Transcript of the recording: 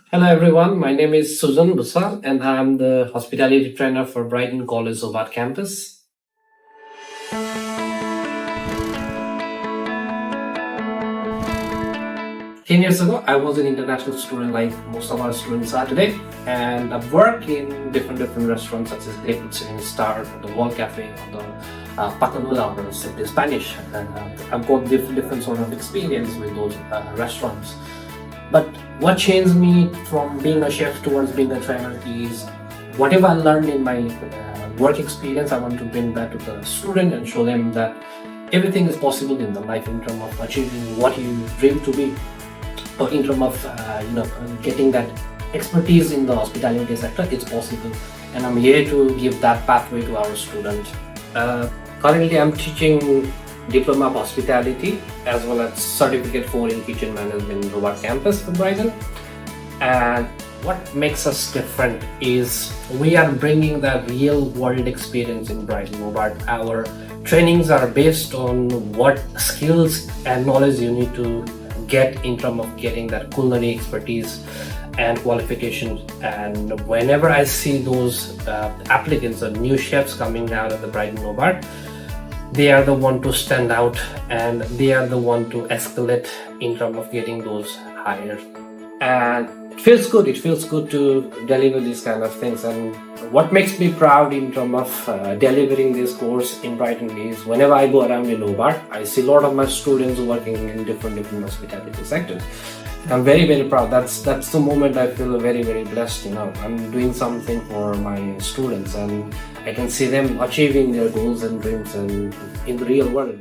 Hello everyone, my name is Sujan and I'm the hospitality trainer for Brighton College Hobart campus. 10 years ago, I was an international student like most of our students are today, and I've worked in different restaurants such as Brighton Star, the Wall Cafe, or the Patanula, or the Spanish. And I've got different sort of experience with those restaurants. But what changed me from being a chef towards being a trainer is whatever I learned in my work experience, I want to bring that to the student and show them that everything is possible in the life in terms of achieving what you dream to be, or in terms of getting that expertise in the hospitality sector. It's possible, and I'm here to give that pathway to our student. Currently, I'm teaching Diploma of Hospitality as well as Certificate 4 in Kitchen Management in Hobart campus in Brighton. And what makes us different is we are bringing the real world experience in Brighton, Hobart. Our trainings are based on what skills and knowledge you need to get in terms of getting that culinary expertise and qualifications. And whenever I see those applicants or new chefs coming out of the Brighton, Hobart, they are the one to stand out and they are the one to escalate in terms of getting those hires. And it feels good to deliver these kind of things. And what makes me proud in terms of delivering this course in Brighton is whenever I go around in Hobart, I see a lot of my students working in different hospitality sectors. I'm very proud. That's the moment I feel very blessed. I'm doing something for my students and I can see them achieving their goals and dreams in the real world.